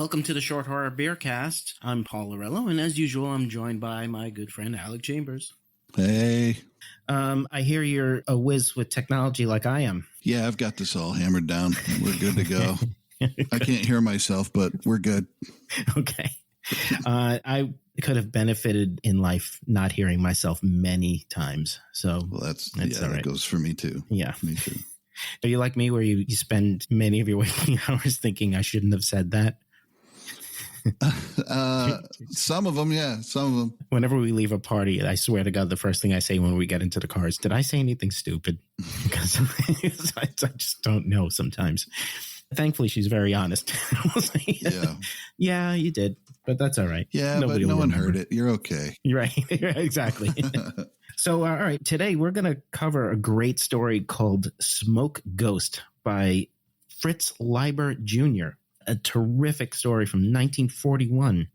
Welcome to the Short Horror Beercast. I'm Paul Lorello, and as usual, I'm joined by my good friend Alec Chambers. Hey. I hear you're a whiz with technology like I am. Yeah, I've got this all hammered down. We're good to go. I can't hear myself, but we're good. Okay. I could have benefited in life not hearing myself many times. So that's all right. That goes for me too. Yeah. Me too. Are you like me where you spend many of your waking hours thinking I shouldn't have said that? Some of them, yeah. Some of them. Whenever we leave a party, I swear to God, the first thing I say when we get into the car is, did I say anything stupid? Because I just don't know sometimes. Thankfully, she's very honest. Yeah, you did, but that's all right. Yeah, Nobody but no one heard it. You're okay. You're right. Exactly. So, all right, today we're going to cover a great story called Smoke Ghost by Fritz Leiber Jr., a terrific story from 1941.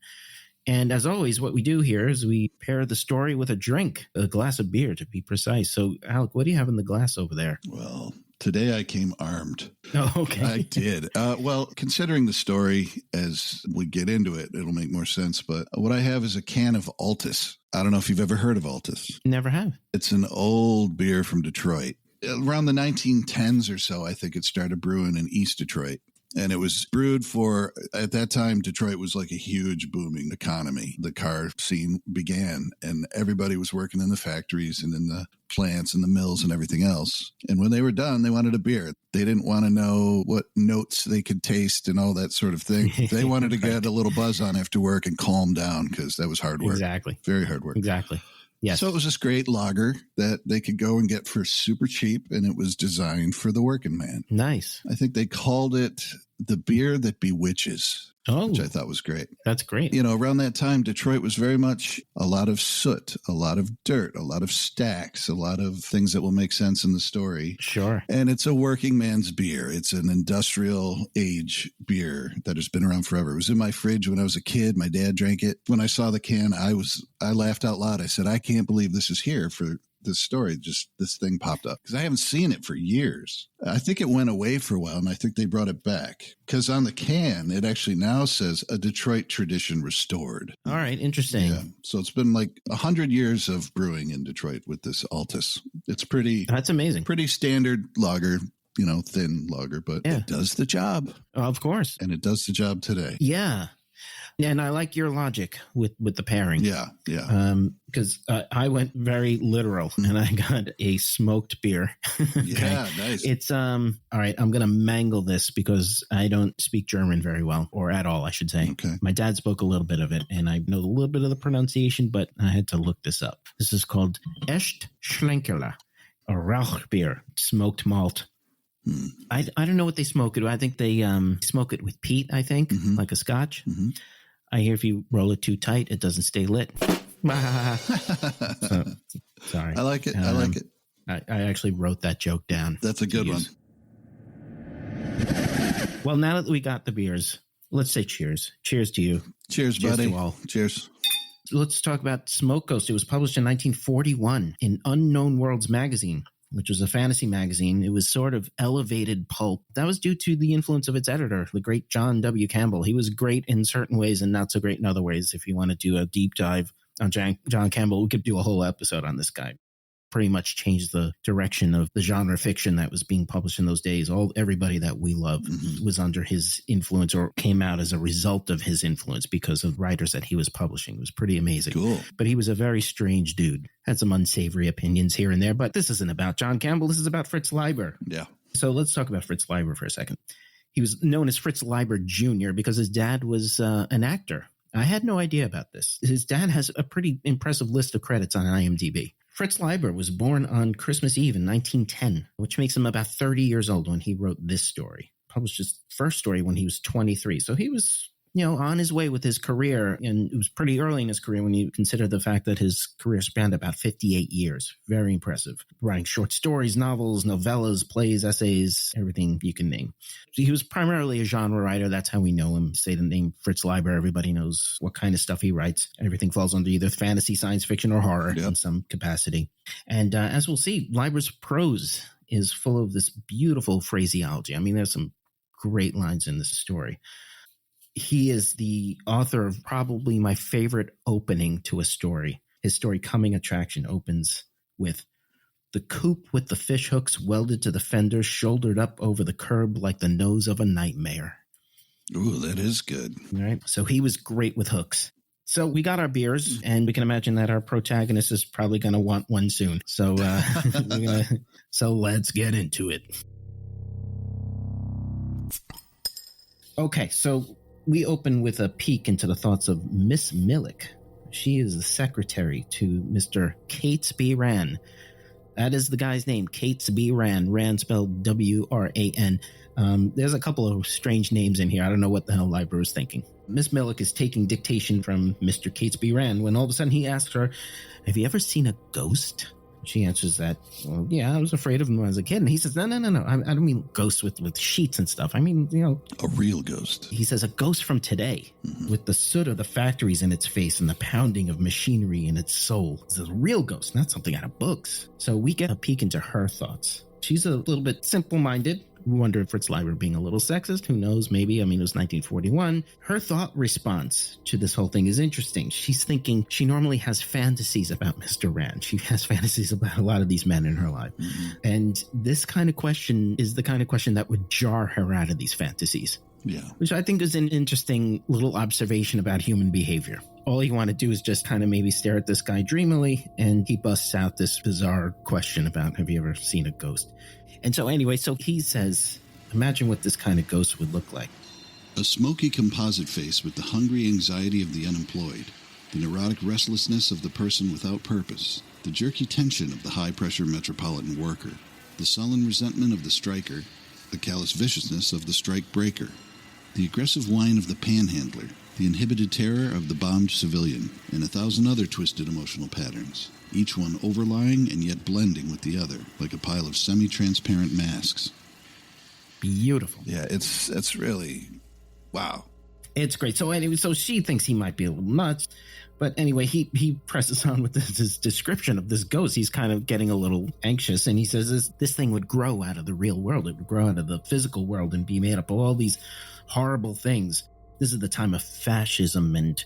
And as always, what we do here is we pair the story with a drink, a glass of beer to be precise. So, Alec, what do you have in the glass over there? Well, today I came armed. Oh, okay. I did. Well, considering the story as we get into it, it'll make more sense. But what I have is a can of Altus. I don't know if you've ever heard of Altus. Never have. It's an old beer from Detroit. Around the 1910s or so, I think it started brewing in East Detroit. And it was brewed for, at that time, Detroit was like a huge booming economy. The car scene began and everybody was working in the factories and in the plants and the mills and everything else. And when they were done, they wanted a beer. They didn't want to know what notes they could taste and all that sort of thing. They wanted to get a little buzz on after work and calm down because that was hard work. Exactly. Very hard work. Exactly. Yes. So it was this great lager that they could go and get for super cheap, and it was designed for the working man. Nice. I think they called it the beer that bewitches, which I thought was great. That's great. You know, around that time, Detroit was very much a lot of soot, a lot of dirt, a lot of stacks, a lot of things that will make sense in the story. Sure. And it's a working man's beer. It's an industrial age beer that has been around forever. It was in my fridge when I was a kid. My dad drank it. When I saw the can, I laughed out loud. I said, I can't believe this is here for this story. Just this thing popped up because I haven't seen it for years. I think it went away for a while and I think they brought it back because on the can, it actually now says a Detroit tradition restored. All right. Interesting. Yeah. So it's been like 100 years of brewing in Detroit with this Altus. It's that's amazing. Pretty standard lager, you know, thin lager, but it does the job. Of course. And it does the job today. Yeah. Yeah, and I like your logic with the pairing. Yeah. Because I went very literal, and I got a smoked beer. Okay? Yeah, nice. It's all right. I'm going to mangle this because I don't speak German very well, or at all, I should say. Okay. My dad spoke a little bit of it, and I know a little bit of the pronunciation, but I had to look this up. This is called Echt Schlenkerla, a Rauchbier, smoked malt. I don't know what they smoke it with. I think they smoke it with peat, I think, like a scotch. Mm-hmm. I hear if you roll it too tight, it doesn't stay lit. Sorry. I like it. I like it. I actually wrote that joke down. That's a good one. Well, now that we got the beers, let's say cheers. Cheers to you. Cheers, buddy. Cheers to all. Cheers. Let's talk about Smoke Ghost. It was published in 1941 in Unknown Worlds magazine, which was a fantasy magazine. It was sort of elevated pulp. That was due to the influence of its editor, the great John W. Campbell. He was great in certain ways and not so great in other ways. If you want to do a deep dive on John Campbell, we could do a whole episode on this guy. Pretty much changed the direction of the genre fiction that was being published in those days. Everybody that we love was under his influence or came out as a result of his influence because of writers that he was publishing. It was pretty amazing. Cool. But he was a very strange dude. Had some unsavory opinions here and there, but this isn't about John Campbell. This is about Fritz Leiber. Yeah. So let's talk about Fritz Leiber for a second. He was known as Fritz Leiber Jr. because his dad was an actor. I had no idea about this. His dad has a pretty impressive list of credits on IMDb. Fritz Leiber was born on Christmas Eve in 1910, which makes him about 30 years old when he wrote this story. Published his first story when he was 23. So he was, on his way with his career, and it was pretty early in his career when you consider the fact that his career spanned about 58 years. Very impressive. Writing short stories, novels, novellas, plays, essays, everything you can name. So he was primarily a genre writer. That's how we know him. Say the name Fritz Leiber, everybody knows what kind of stuff he writes. Everything falls under either fantasy, science fiction, or horror in some capacity. And as we'll see, Leiber's prose is full of this beautiful phraseology. I mean, there's some great lines in this story. He is the author of probably my favorite opening to a story. His story, Coming Attraction, opens with the coop with the fish hooks welded to the fender, shouldered up over the curb like the nose of a nightmare. Ooh, that is good. All right. So he was great with hooks. So we got our beers, and we can imagine that our protagonist is probably going to want one soon. So, so let's get into it. Okay, so we open with a peek into the thoughts of Miss Millick. She is the secretary to Mr. Catesby Ran. That is the guy's name, Catesby Ran. Ran spelled W-R-A-N. There's a couple of strange names in here. I don't know what the hell Leiber was thinking. Miss Millick is taking dictation from Mr. Catesby Ran when all of a sudden he asks her, "Have you ever seen a ghost?" She answers that, "Well, yeah, I was afraid of them when I was a kid." And he says, No. I don't mean ghosts with sheets and stuff. I mean, a real ghost. He says a ghost from today with the soot of the factories in its face and the pounding of machinery in its soul. It's a real ghost, not something out of books. So we get a peek into her thoughts. She's a little bit simple-minded. We wonder if Fritz Leiber being a little sexist. Who knows? Maybe. I mean, it was 1941. Her thought response to this whole thing is interesting. She's thinking she normally has fantasies about Mr. Rand. She has fantasies about a lot of these men in her life. Mm-hmm. And this kind of question is the kind of question that would jar her out of these fantasies. Yeah. Which I think is an interesting little observation about human behavior. All you want to do is just kind of maybe stare at this guy dreamily, and he busts out this bizarre question about, have you ever seen a ghost? And so anyway, so he says, imagine what this kind of ghost would look like. A smoky composite face with the hungry anxiety of the unemployed, the neurotic restlessness of the person without purpose, the jerky tension of the high-pressure metropolitan worker, the sullen resentment of the striker, the callous viciousness of the strike breaker, the aggressive whine of the panhandler, the inhibited terror of the bombed civilian, and 1,000 other twisted emotional patterns, each one overlying and yet blending with the other, like a pile of semi-transparent masks. Beautiful. Yeah, it's really, wow. It's great. So anyway, so she thinks he might be a little nuts, but anyway, he presses on with this description of this ghost. He's kind of getting a little anxious, and he says this thing would grow out of the real world. It would grow out of the physical world and be made up of all these horrible things. This is the time of fascism and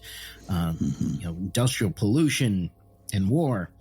industrial pollution and war.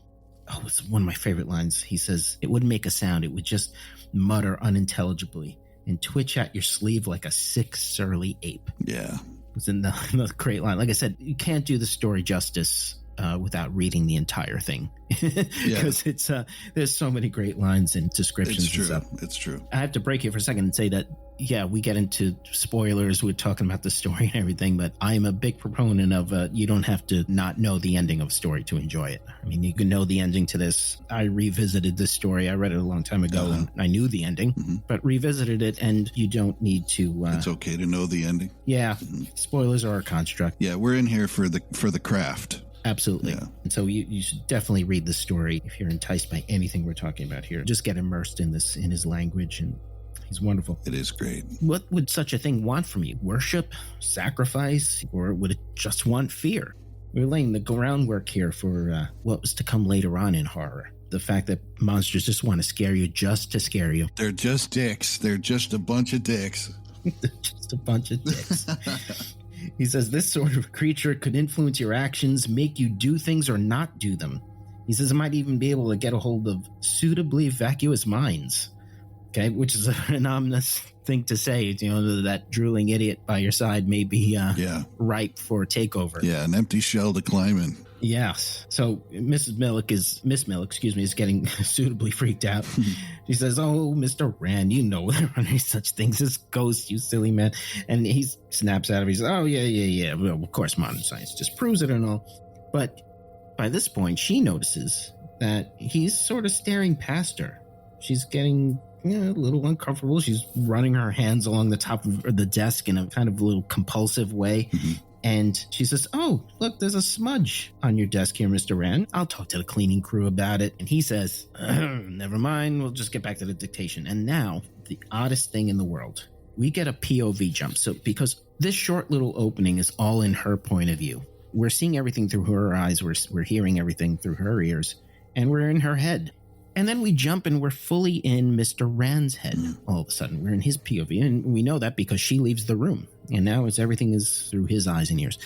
Oh, it's one of my favorite lines. He says, it wouldn't make a sound. It would just mutter unintelligibly and twitch at your sleeve like a sick, surly ape. Yeah. It's in the great line. Like I said, you can't do the story justice without reading the entire thing. Because it's there's so many great lines and descriptions. It's true. And stuff. It's true. I have to break it for a second and say that, yeah, we get into spoilers. We're talking about the story and everything, but I'm a big proponent of you don't have to not know the ending of a story to enjoy it. I mean, you can know the ending to this. I revisited this story. I read it a long time ago and I knew the ending, but revisited it, and you don't need to. It's okay to know the ending. Yeah. Spoilers are a construct. Yeah, we're in here for the craft. Absolutely. Yeah. And so you should definitely read the story if you're enticed by anything we're talking about here. Just get immersed in his language, and he's wonderful. It is great. What would such a thing want from you? Worship? Sacrifice? Or would it just want fear? We're laying the groundwork here for what was to come later on in horror. The fact that monsters just want to scare you just to scare you. They're just dicks. They're just a bunch of dicks. They're just a bunch of dicks. He says this sort of creature could influence your actions, make you do things or not do them. He says it might even be able to get a hold of suitably vacuous minds. Okay, which is an ominous thing to say. That drooling idiot by your side may be ripe for takeover. Yeah, an empty shell to climb in. Yes. So Miss Millick is getting suitably freaked out. She says, "Oh, Mr. Rand, you know there are such things as ghosts, you silly man." And he snaps out of it. He says, "Oh, yeah. Well, of course, modern science just proves it and all." But by this point, she notices that he's sort of staring past her. She's getting a little uncomfortable. She's running her hands along the top of the desk in a kind of a little compulsive way. And she says, "Oh, look, there's a smudge on your desk here, Mr. Rand. I'll talk to the cleaning crew about it." And he says, "Never mind. We'll just get back to the dictation." And now, the oddest thing in the world. We get a POV jump. So because this short little opening is all in her point of view. We're seeing everything through her eyes. We're hearing everything through her ears. And we're in her head. And then we jump and we're fully in Mr. Rand's head. All of a sudden, we're in his POV. And we know that because she leaves the room. And now everything is through his eyes and ears.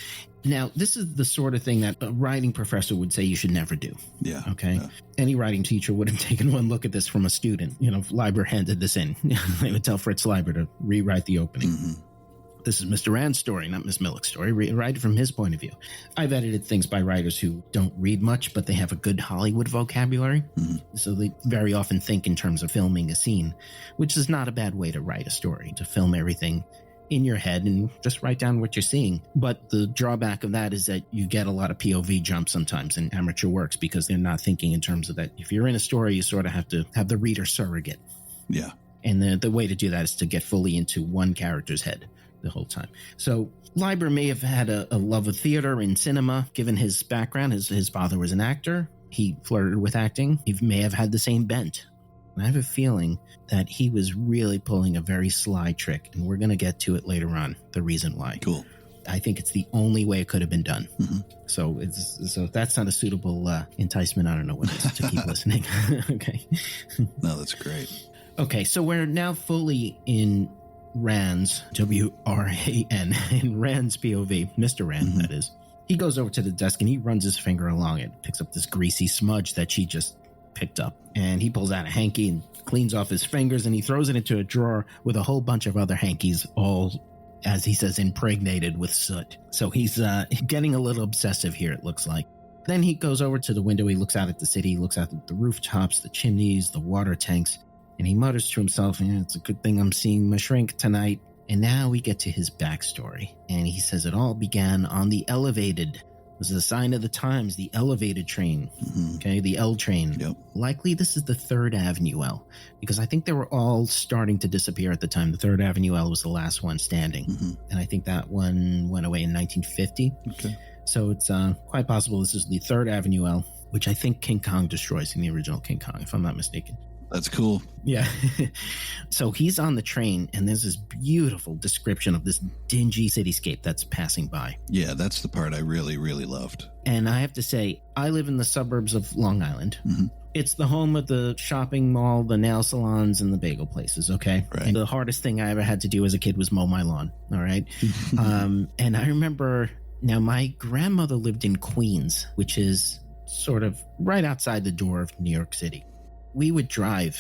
Now, this is the sort of thing that a writing professor would say you should never do. Yeah. Okay. Yeah. Any writing teacher would have taken one look at this from a student. If Leiber handed this in, they would tell Fritz Leiber to rewrite the opening. Mm-hmm. This is Mr. Rand's story, not Miss Millick's story. Write it from his point of view. I've edited things by writers who don't read much, but they have a good Hollywood vocabulary. Mm-hmm. So they very often think in terms of filming a scene, which is not a bad way to write a story, to film everything in your head and just write down what you're seeing. But the drawback of that is that you get a lot of POV jumps sometimes in amateur works because they're not thinking in terms of that. If you're in a story, you sort of have to have the reader surrogate. Yeah. And the way to do that is to get fully into one character's head the whole time. So Leiber may have had a love of theater and cinema, given his background. His father was an actor. He flirted with acting. He may have had the same bent. And I have a feeling that he was really pulling a very sly trick, and we're going to get to it later on, the reason why. Cool. I think it's the only way it could have been done. Mm-hmm. So if that's not a suitable enticement, I don't know what is to keep listening. Okay. No, that's great. Okay, so we're now fully in Rand's, W-R-A-N, in Rand's POV, Mr. Rand, mm-hmm. that is. He goes over to the desk and he runs his finger along it, picks up this greasy smudge that she just picked up, and he pulls out a hanky and cleans off his fingers, and he throws it into a drawer with a whole bunch of other hankies, all, as he says, impregnated with soot. So he's getting a little obsessive here, it looks like. Then he goes over to the window, he looks out at the city, he looks out at the rooftops, the chimneys, the water tanks, and he mutters to himself, it's a good thing I'm seeing my shrink tonight. And now we get to his backstory, and he says it all began on the elevated. It was a sign of the times, the elevated train, mm-hmm. okay, the L train. Yep. Likely this is the 3rd Avenue L, because I think they were all starting to disappear at the time. The 3rd Avenue L was the last one standing, mm-hmm. and I think that one went away in 1950. Okay. So it's quite possible this is the 3rd Avenue L, which I think King Kong destroys in the original King Kong, if I'm not mistaken. That's cool. Yeah. So he's on the train, and there's this beautiful description of this dingy cityscape that's passing by. Yeah, that's the part I really, really loved. And I have to say, I live in the suburbs of Long Island. Mm-hmm. It's the home of the shopping mall, the nail salons, and the bagel places, okay? Right. And the hardest thing I ever had to do as a kid was mow my lawn, all right? And I remember, now my grandmother lived in Queens, which is sort of right outside the door of New York City. We would drive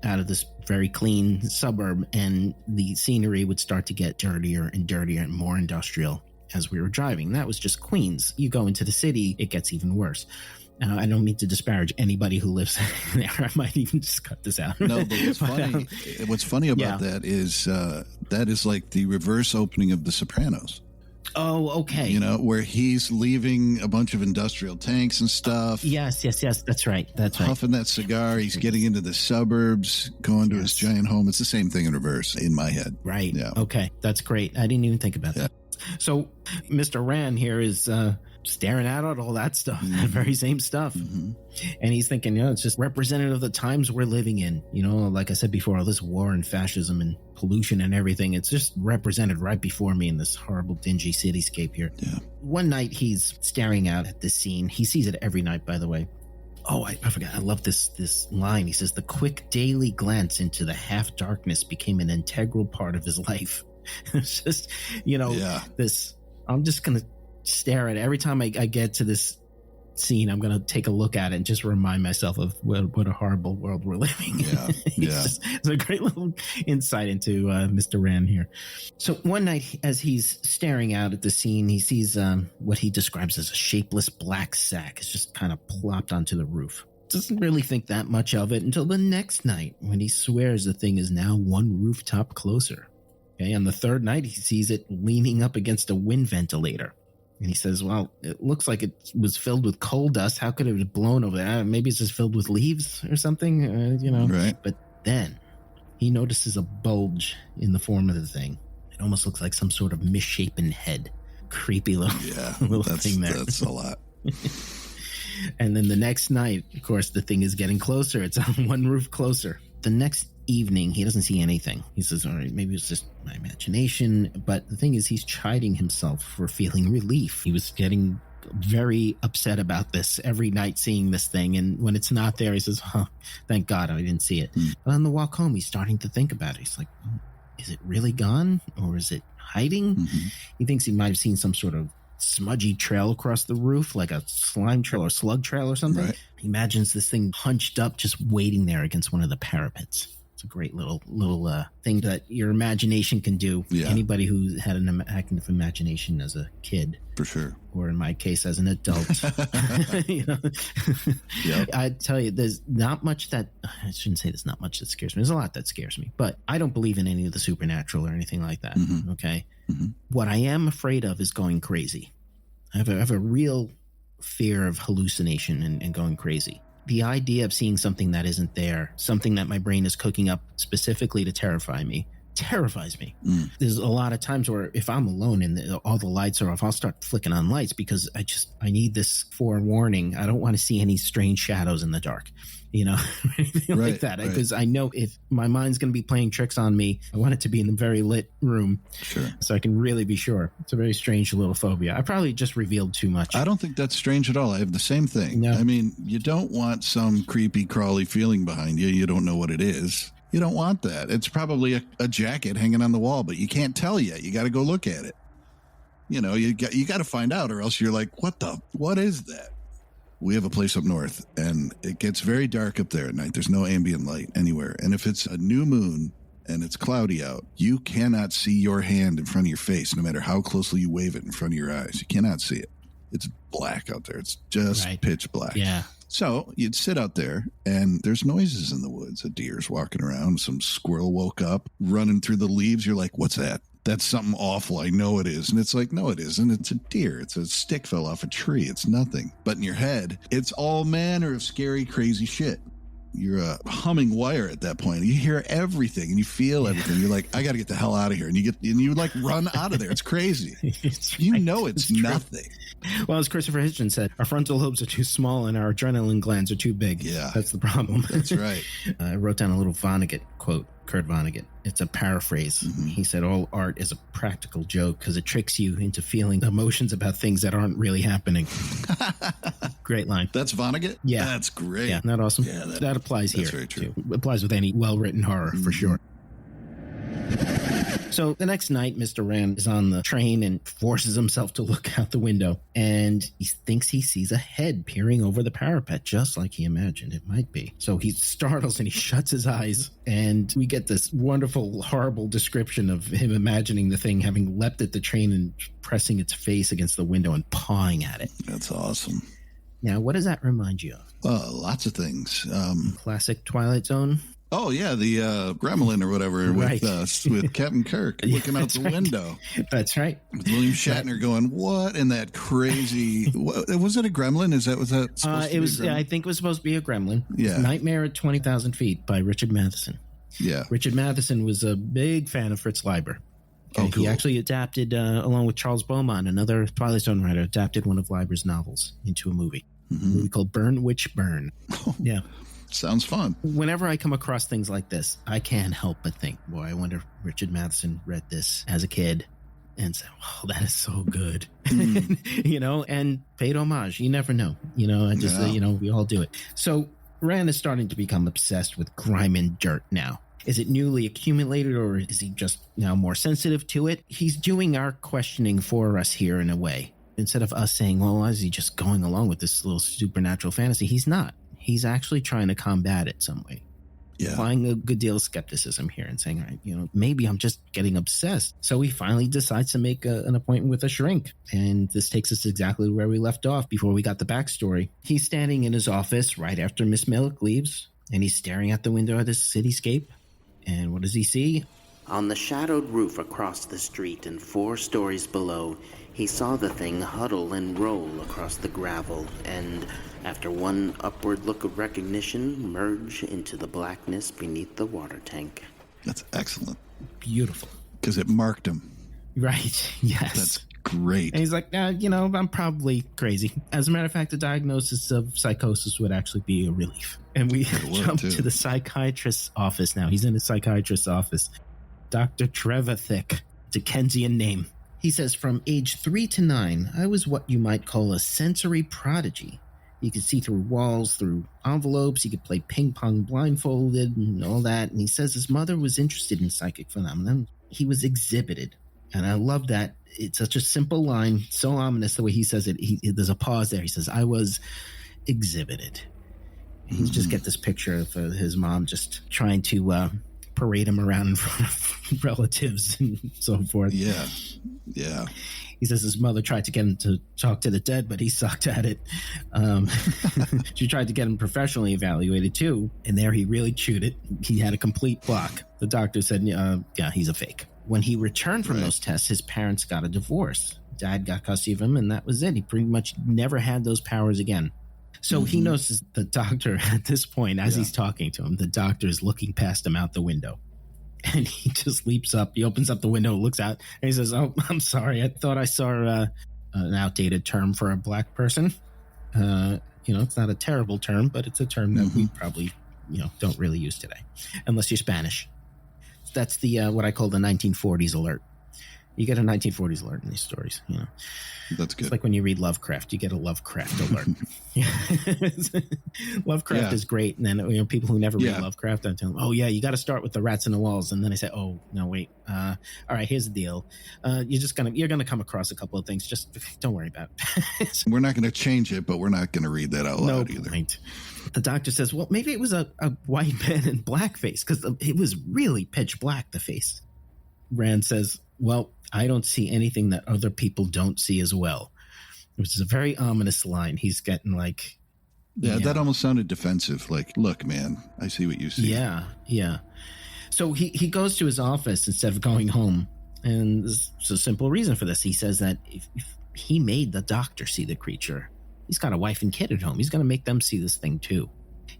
out of this very clean suburb, and the scenery would start to get dirtier and dirtier and more industrial as we were driving. That was just Queens. You go into the city, it gets even worse. I don't mean to disparage anybody who lives there. I might even just cut this out. No, but what's funny about that is like the reverse opening of The Sopranos. Oh, okay. Where he's leaving a bunch of industrial tanks and stuff. Yes. That's right. Puffing that cigar. He's getting into the suburbs, going to his giant home. It's the same thing in reverse in my head. Right. Yeah. Okay. That's great. I didn't even think about that. So Mr. Rand here is staring out at all that stuff, mm-hmm. that very same stuff. Mm-hmm. And he's thinking, it's just representative of the times we're living in. Like I said before, all this war and fascism and pollution and everything, it's just represented right before me in this horrible, dingy cityscape here. Yeah. One night he's staring out at this scene. He sees it every night, by the way. Oh, I forgot. I love this line. He says, the quick daily glance into the half darkness became an integral part of his life. It's just, this, I'm just going to stare at it. Every time I get to this scene, I'm going to take a look at it and just remind myself of what a horrible world we're living in. Yeah. It's a great little insight into Mr. Rand here. So one night, as he's staring out at the scene, he sees what he describes as a shapeless black sack. It's just kind of plopped onto the roof. Doesn't really think that much of it until the next night, when he swears the thing is now one rooftop closer. Okay, on the 3rd night, he sees it leaning up against a wind ventilator. And he says, well, it looks like it was filled with coal dust. How could it have blown over there? Maybe it's just filled with leaves or something, Right. But then he notices a bulge in the form of the thing. It almost looks like some sort of misshapen head. Creepy little thing there. That's a lot. And then the next night, of course, the thing is getting closer. It's on one roof closer. The next evening, he doesn't see anything. He says, all right, maybe it's just my imagination. But the thing is, he's chiding himself for feeling relief. He was getting very upset about this every night, seeing this thing. And when it's not there, he says, thank God I didn't see it. But on the walk home, he's starting to think about it. He's like, is it really gone? Or is it hiding. Mm-hmm. He thinks he might have seen some sort of smudgy trail across the roof, like a slime trail or slug trail or something. Right. He imagines this thing hunched up, just waiting there against one of the parapets. It's a great little thing that your imagination can do. Yeah. Anybody who had an active imagination as a kid, For sure. or in my case as an adult, you know. Yep. I tell you, there's not much that I shouldn't say there's not much that scares me. There's a lot that scares me, but I don't believe in any of the supernatural or anything like that. Mm-hmm. Okay. Mm-hmm. What I am afraid of is going crazy. I have a real fear of hallucination and going crazy. The idea of seeing something that isn't there, something that my brain is cooking up specifically to terrify me, terrifies me. Mm. There's a lot of times where if I'm alone and all the lights are off, I'll start flicking on lights because I need this forewarning. I don't want to see any strange shadows in the dark, you know, anything like that. Because I know if my mind's going to be playing tricks on me, I want it to be in a very lit room. Sure. So I can really be sure. It's a very strange little phobia. I probably just revealed too much. I don't think that's strange at all. I have the same thing. No. I mean, you don't want some creepy, crawly feeling behind you. You don't know what it is. You don't want that. It's probably a jacket hanging on the wall, but you can't tell yet. You got to go look at it. You know, you got to find out, or else you're like, what is that? We have a place up north, and it gets very dark up there at night. There's no ambient light anywhere. And if it's a new moon and it's cloudy out, you cannot see your hand in front of your face, no matter how closely you wave it in front of your eyes. You cannot see it. It's black out there. It's just pitch black. Yeah. So you'd sit out there and there's noises in the woods. A deer's walking around. Some squirrel woke up running through the leaves. You're like, what's that? That's something awful. I know it is. And it's like, no, it isn't. It's a deer. It's a stick fell off a tree. It's nothing. But in your head, it's all manner of scary, crazy shit. You're a humming wire at that point. You hear everything and you feel everything. You're like, I got to get the hell out of here. And you like run out of there. It's crazy. You know it's nothing. Well, as Christopher Hitchens said, our frontal lobes are too small and our adrenaline glands are too big. Yeah. That's the problem. That's right. I wrote down a little Vonnegut quote, Kurt Vonnegut. It's a paraphrase. Mm-hmm. He said, all art is a practical joke because it tricks you into feeling emotions about things that aren't really happening. Great line. That's Vonnegut? Yeah. That's great. Yeah, not awesome? Yeah, that applies here. That's very true. Too. It applies with any well-written horror, for sure. So the next night, Mr. Rand is on the train and forces himself to look out the window. And he thinks he sees a head peering over the parapet, just like he imagined it might be. So he startles and he shuts his eyes. And we get this wonderful, horrible description of him imagining the thing having leapt at the train and pressing its face against the window and pawing at it. That's awesome. Now, what does that remind you of? Lots of things. Classic Twilight Zone? Oh, yeah, the gremlin or whatever with Captain Kirk looking out the window. That's right. With William Shatner going, what? And that crazy... was it a gremlin? Was that supposed to be a gremlin? I think it was supposed to be a gremlin. Yeah. Nightmare at 20,000 Feet by Richard Matheson. Yeah. Richard Matheson was a big fan of Fritz Leiber. Oh, cool. He actually adapted, along with Charles Beaumont, another Twilight Zone writer, adapted one of Leiber's novels into a movie. Mm-hmm. A movie called Burn Witch Burn. Oh. Yeah. Sounds fun. Whenever I come across things like this, I can't help but think, boy, I wonder if Richard Matheson read this as a kid and said, oh, that is so good. You know, and paid homage. You never know. You know, I just, we all do it. So Rand is starting to become obsessed with grime and dirt now. Is it newly accumulated or is he just now more sensitive to it? He's doing our questioning for us here in a way. Instead of us saying, well, is he just going along with this little supernatural fantasy? He's not. He's actually trying to combat it some way. Yeah. Applying a good deal of skepticism here and saying, all right, maybe I'm just getting obsessed. So he finally decides to make an appointment with a shrink. And this takes us exactly where we left off before we got the backstory. He's standing in his office right after Miss Milk leaves, and he's staring out the window at this cityscape. And what does he see? On the shadowed roof across the street and 4 stories below, he saw the thing huddle and roll across the gravel and, after one upward look of recognition, merge into the blackness beneath the water tank. That's excellent. Beautiful. Because it marked him. Right. Yes. That's great. And he's like, I'm probably crazy. As a matter of fact, the diagnosis of psychosis would actually be a relief. And we jump to the psychiatrist's office now. He's in a psychiatrist's office. Dr. Trevor Thick. It's a Dickensian name. He says, from age 3 to 9, I was what you might call a sensory prodigy. He could see through walls, through envelopes. He could play ping pong blindfolded and all that. And he says his mother was interested in psychic phenomena. He was exhibited. And I love that. It's such a simple line, so ominous the way he says it. There's a pause there. He says, I was exhibited. And you just get this picture of his mom just trying to parade him around in front of relatives and so forth. Yeah. Yeah. He says his mother tried to get him to talk to the dead, but he sucked at it. She tried to get him professionally evaluated too, and there he really chewed it. He had a complete block. The doctor said, yeah, he's a fake. When he returned from those tests, his parents got a divorce. Dad got custody of him, and that was it. He pretty much never had those powers again. So he notices the doctor at this point, as he's talking to him, the doctor is looking past him out the window. And he just leaps up. He opens up the window, looks out, and he says, oh, I'm sorry. I thought I saw an outdated term for a black person. It's not a terrible term, but it's a term that we probably, don't really use today, unless you're Spanish. That's the what I call the 1940s alert. You get a 1940s alert in these stories, That's good. It's like when you read Lovecraft, you get a Lovecraft alert. Lovecraft is great. And then, people who never read Lovecraft, I tell them, oh, yeah, you got to start with the rats in the walls. And then I say, oh, no, wait. All right, here's the deal. You're going to come across a couple of things. Just don't worry about it. We're not going to change it, but we're not going to read that out loud either. Point. The doctor says, well, maybe it was a white man in blackface because it was really pitch black, the face. Rand says, well, I don't see anything that other people don't see as well, which is a very ominous line. He's getting like... Yeah, that almost sounded defensive. Like, look, man, I see what you see. Yeah. So he goes to his office instead of going home. And there's a simple reason for this. He says that if he made the doctor see the creature, he's got a wife and kid at home. He's going to make them see this thing too.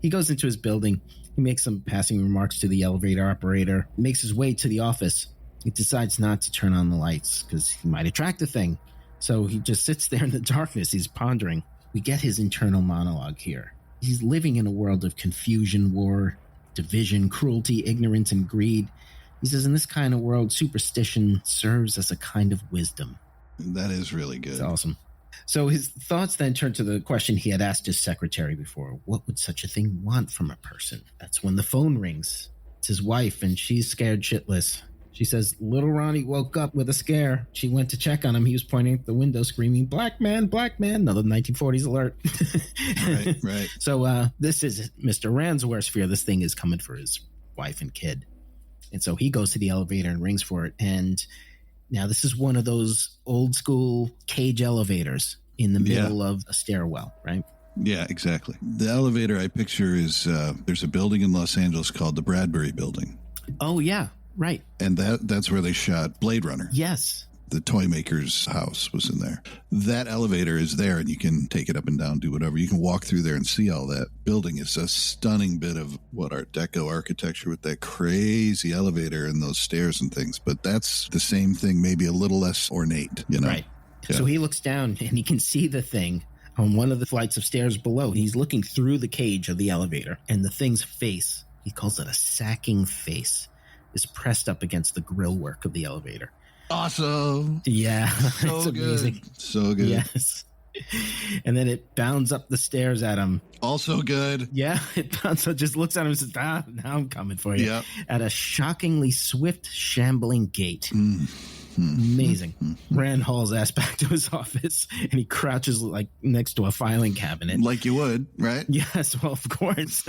He goes into his building. He makes some passing remarks to the elevator operator, makes his way to the office. He decides not to turn on the lights because he might attract the thing. So he just sits there in the darkness. He's pondering. We get his internal monologue here. He's living in a world of confusion, war, division, cruelty, ignorance, and greed. He says in this kind of world, superstition serves as a kind of wisdom. That is really good. It's awesome. So his thoughts then turn to the question he had asked his secretary before. What would such a thing want from a person? That's when the phone rings. It's his wife, and she's scared shitless. She says, little Ronnie woke up with a scare. She went to check on him. He was pointing at the window screaming, black man, black man. Another 1940s alert. Right. So this is Mr. Rand's worst fear. This thing is coming for his wife and kid. And so he goes to the elevator and rings for it. And now this is one of those old school cage elevators in the middle of a stairwell, right? Yeah, exactly. The elevator I picture is there's a building in Los Angeles called the Bradbury Building. Oh, yeah. Right. And that's where they shot Blade Runner. Yes. The toy maker's house was in there. That elevator is there, and you can take it up and down, do whatever. You can walk through there and see all that. Building is a stunning bit of Art Deco architecture with that crazy elevator and those stairs and things. But that's the same thing, maybe a little less ornate, Right. Yeah. So he looks down, and he can see the thing on one of the flights of stairs below. He's looking through the cage of the elevator, and the thing's face, he calls it a sacking face, is pressed up against the grill work of the elevator. Awesome. Yeah. So it's amazing. Good. So good. Yes. And then it bounds up the stairs at him. Also good. Yeah. It bounds up, just looks at him and says, now I'm coming for you. Yep. At a shockingly swift, shambling gait. Amazing. Rand hauls ass back to his office, and he crouches like next to a filing cabinet. Like you would, right? Yes. Well, of course.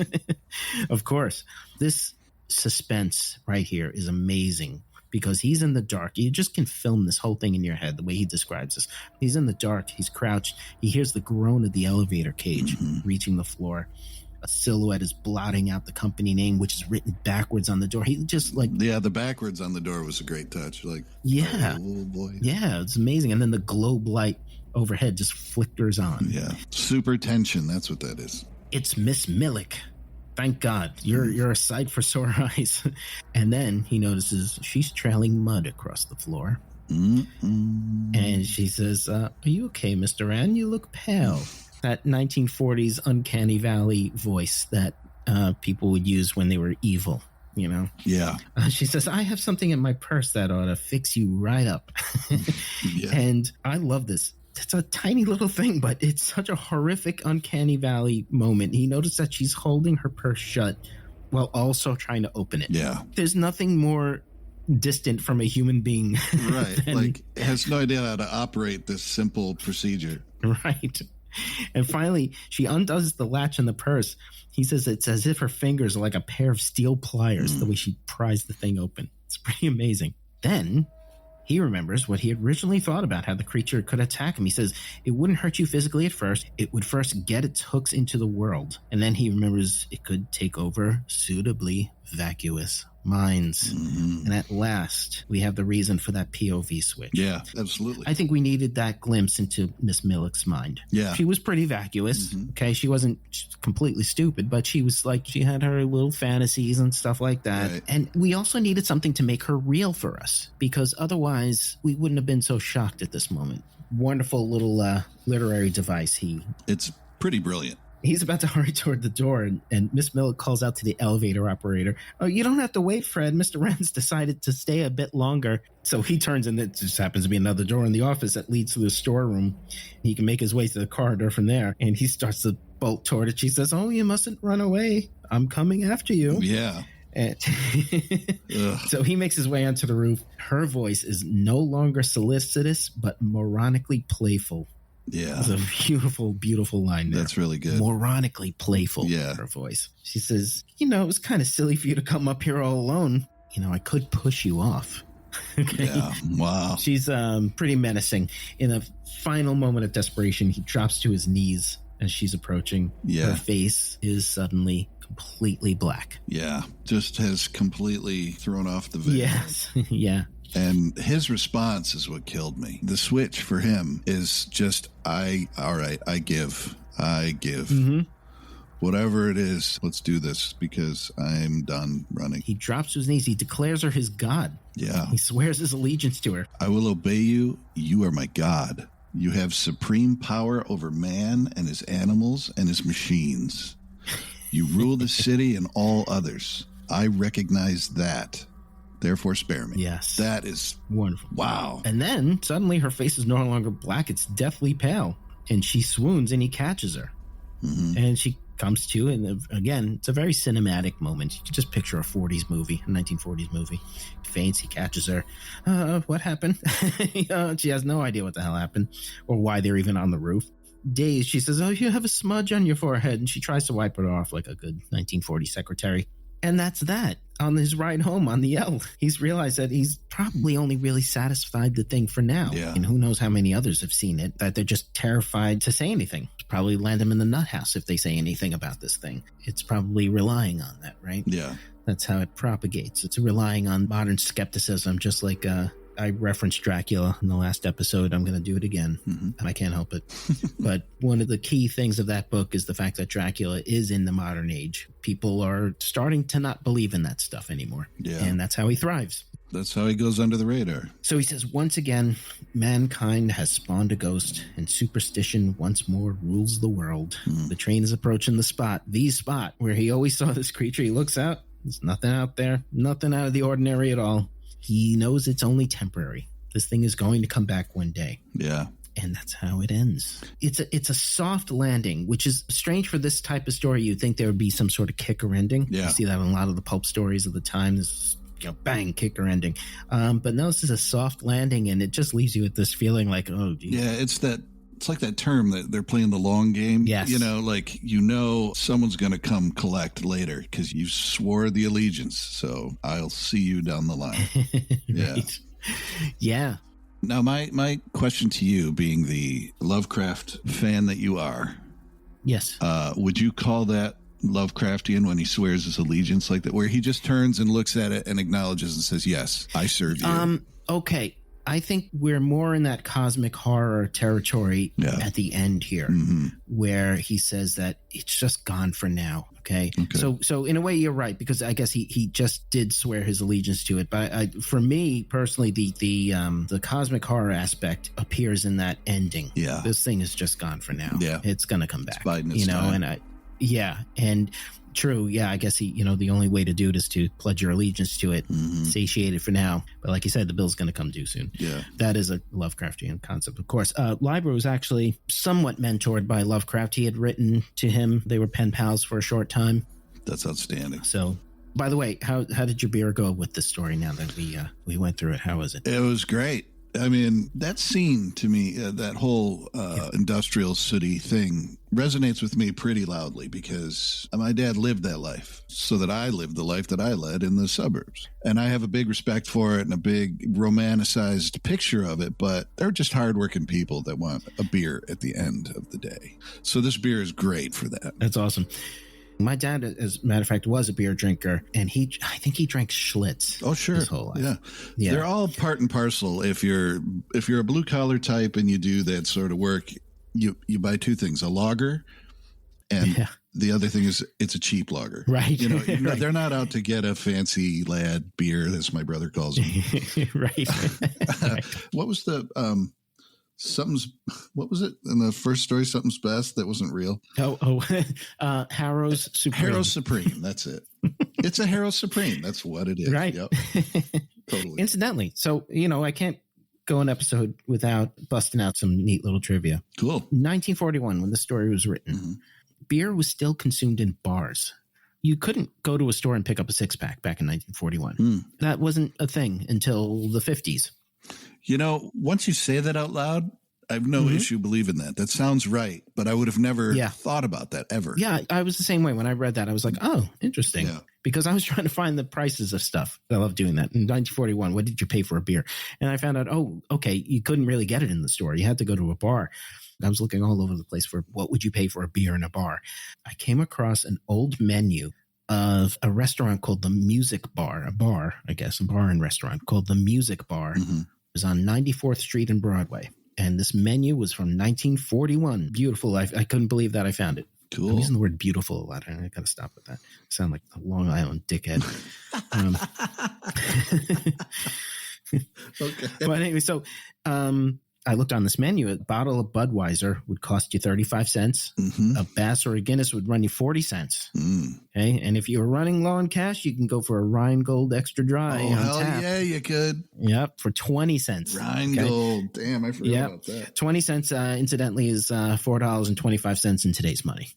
Of course. This suspense right here is amazing because he's in the dark. You just can film this whole thing in your head the way he describes this. He's in the dark. He's crouched. He hears the groan of the elevator cage reaching the floor. A silhouette is blotting out the company name, which is written backwards on the door. He just the backwards on the door was a great touch. Oh boy. Yeah, it's amazing. And then the globe light overhead just flickers on. Yeah. Super tension. That's what that is. It's Miss Millick. Thank God. You're a sight for sore eyes. And then he notices she's trailing mud across the floor. And she says, are you okay, Mr. Rand? You look pale. That 1940s uncanny valley voice that people would use when they were evil, Yeah. She says, I have something in my purse that ought to fix you right up. Yeah. And I love this. It's a tiny little thing, but it's such a horrific, uncanny valley moment. He noticed that she's holding her purse shut while also trying to open it. Yeah. There's nothing more distant from a human being. Right. Like, has no idea how to operate this simple procedure. Right. And finally, she undoes the latch on the purse. He says it's as if her fingers are like a pair of steel pliers, the way she pries the thing open. It's pretty amazing. Then he remembers what he originally thought about how the creature could attack him. He says it wouldn't hurt you physically at first. It would first get its hooks into the world. And then he remembers it could take over suitably vacuous minds. And at last, we have the reason for that POV switch. Yeah, absolutely. I think we needed that glimpse into Miss Millick's mind. Yeah. She was pretty vacuous. Okay. She wasn't completely stupid, but she was like, she had her little fantasies and stuff like that. Right. And we also needed something to make her real for us, because otherwise we wouldn't have been so shocked at this moment. Wonderful little literary device. It's pretty brilliant. He's about to hurry toward the door, and Miss Millick calls out to the elevator operator, "Oh, you don't have to wait, Fred. Mr. Wren's decided to stay a bit longer." So he turns, and it just happens to be another door in the office that leads to the storeroom. He can make his way to the corridor from there, and he starts to bolt toward it. She says, "Oh, you mustn't run away. I'm coming after you." Yeah. And so he makes his way onto the roof. Her voice is no longer solicitous, but moronically playful. Yeah. It's a beautiful, beautiful line there. That's really good. Moronically playful, her voice. She says, "You know, it was kind of silly for you to come up here all alone. You know, I could push you off." Okay. Yeah. Wow. She's pretty menacing. In a final moment of desperation, he drops to his knees as she's approaching. Yeah. Her face is suddenly completely black. Yeah. Just has completely thrown off the veil. Yes. Yeah. And his response is what killed me. The switch for him is just, all right, I give. Whatever it is, let's do this, because I'm done running. He drops to his knees. He declares her his God. Yeah. He swears his allegiance to her. "I will obey you. You are my God. You have supreme power over man and his animals and his machines. You rule the city and all others. I recognize that. Therefore, spare me." Yes. That is wonderful. Wow. And then suddenly her face is no longer black. It's deathly pale. And she swoons and he catches her. And she comes to, and again, it's a very cinematic moment. You can just picture a 40s movie, a 1940s movie. Faints, he catches her. What happened? She has no idea what the hell happened or why they're even on the roof. Dazed, she says, "Oh, you have a smudge on your forehead." And she tries to wipe it off like a good 1940s secretary. And that's that. On his ride home on the L, he's realized that he's probably only really satisfied the thing for now. Yeah. And who knows how many others have seen it, that they're just terrified to say anything. Probably land them in the nut house if they say anything about this thing. It's probably relying on that, right? Yeah. That's how it propagates. It's relying on modern skepticism, just like I referenced Dracula in the last episode. I'm going to do it again, and I can't help it. But one of the key things of that book is the fact that Dracula is in the modern age. People are starting to not believe in that stuff anymore. Yeah. And that's how he thrives. That's how he goes under the radar. So he says, once again, mankind has spawned a ghost, and superstition once more rules the world. The train is approaching the spot where he always saw this creature. He looks out. There's nothing out there, nothing out of the ordinary at all. He knows it's only temporary. This thing is going to come back one day. Yeah. And that's how it ends. It's a soft landing, which is strange for this type of story. You'd think there would be some sort of kicker ending. Yeah. You see that in a lot of the pulp stories of the time. This, bang, kicker ending. But no, this is a soft landing, and it just leaves you with this feeling like, oh, geez. Yeah, it's like that term that they're playing the long game. Yes. Someone's going to come collect later because you swore the allegiance. So I'll see you down the line. Yeah. Yeah. Now, my question to you, being the Lovecraft fan that you are. Yes. Would you call that Lovecraftian when he swears his allegiance like that, where he just turns and looks at it and acknowledges and says, "Yes, I serve you"? Okay. I think we're more in that cosmic horror territory at the end here, where he says that it's just gone for now. Okay. So in a way, you're right, because I guess he just did swear his allegiance to it. But for me personally, the cosmic horror aspect appears in that ending. Yeah. This thing is just gone for now. Yeah. It's going to come back. It's biding its time. And true. Yeah. I guess the only way to do it is to pledge your allegiance to it, satiate it for now. But like you said, the bill's going to come due soon. Yeah. That is a Lovecraftian concept, of course. Leiber was actually somewhat mentored by Lovecraft. He had written to him. They were pen pals for a short time. That's outstanding. So By the way, how did your beer go with this story now that we went through it? How was it? It was great. I mean, that scene to me, that whole industrial city thing resonates with me pretty loudly because my dad lived that life so that I lived the life that I led in the suburbs. And I have a big respect for it and a big romanticized picture of it, but they're just hardworking people that want a beer at the end of the day. So this beer is great for that. That's awesome. My dad, as a matter of fact, was a beer drinker, and I think he drank Schlitz. Oh, sure. His whole life. Yeah. They're all part and parcel. If you're a blue collar type and you do that sort of work, you buy two things: a lager, and the other thing is it's a cheap lager. Right. Right. They're not out to get a fancy lad beer, as my brother calls them. Right. What was the what was it in the first story? Something's best. That wasn't real. Harrow's Supreme. Harrow's Supreme. That's it. It's a Harrow's Supreme. That's what it is. Right. Yep. Totally. Incidentally, so, I can't go an episode without busting out some neat little trivia. Cool. 1941, when the story was written, beer was still consumed in bars. You couldn't go to a store and pick up a six-pack back in 1941. That wasn't a thing until the 50s. Once you say that out loud, I have no issue believing that. That sounds right, but I would have never thought about that ever. Yeah, I was the same way. When I read that, I was like, oh, interesting. Yeah. Because I was trying to find the prices of stuff. I love doing that. In 1941, what did you pay for a beer? And I found out, oh, okay, you couldn't really get it in the store. You had to go to a bar. I was looking all over the place for what would you pay for a beer in a bar. I came across an old menu of a restaurant called the Music Bar, a bar and restaurant called the Music Bar. It was on 94th Street and Broadway. And this menu was from 1941. Beautiful. I couldn't believe that I found it. Cool. I'm using the word beautiful a lot. I got to stop with that. I sound like a Long Island dickhead. Okay. But anyway, so I looked on this menu. A bottle of Budweiser would cost you 35 cents. A Bass or a Guinness would run you 40 cents. Okay. And if you were running low on cash, you can go for a Rheingold Extra Dry. Oh, hell tap. Yeah, you could. Yep. For 20 cents. Rheingold. Okay? Damn, I forgot about that. 20 cents, incidentally, is $4.25 in today's money.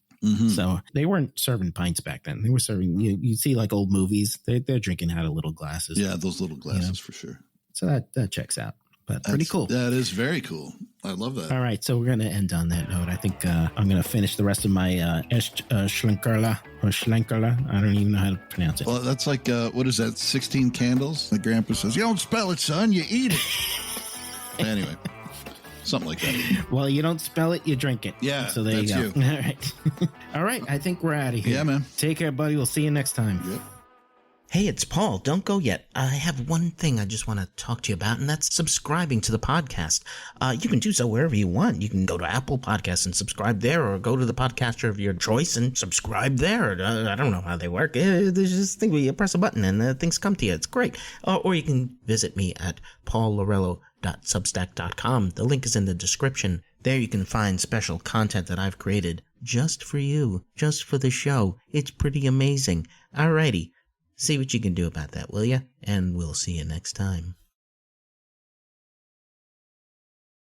So they weren't serving pints back then. They were serving, you see like old movies, they're drinking out of little glasses. Yeah, those little glasses for sure. So that checks out. But pretty cool. That is very cool. I love that. All right, so we're going to end on that note. I think I'm going to finish the rest of my Schlenkerla or Schlenkerla. I don't even know how to pronounce it. Well, that's like, what is that, 16 candles? My grandpa says, you don't spell it, son, you eat it. Anyway, something like that. Well, you don't spell it, you drink it. Yeah, so there you go. You. All right. All right, I think we're out of here. Yeah, man. Take care, buddy. We'll see you next time. Yep. Hey, it's Paul. Don't go yet. I have one thing I just want to talk to you about, and that's subscribing to the podcast. You can do so wherever you want. You can go to Apple Podcasts and subscribe there, or go to the podcaster of your choice and subscribe there. I don't know how they work. There's this thing where you press a button and things come to you. It's great. Or you can visit me at paullorello.substack.com. The link is in the description. There you can find special content that I've created just for you, just for the show. It's pretty amazing. Alrighty. See what you can do about that, will ya? And we'll see you next time.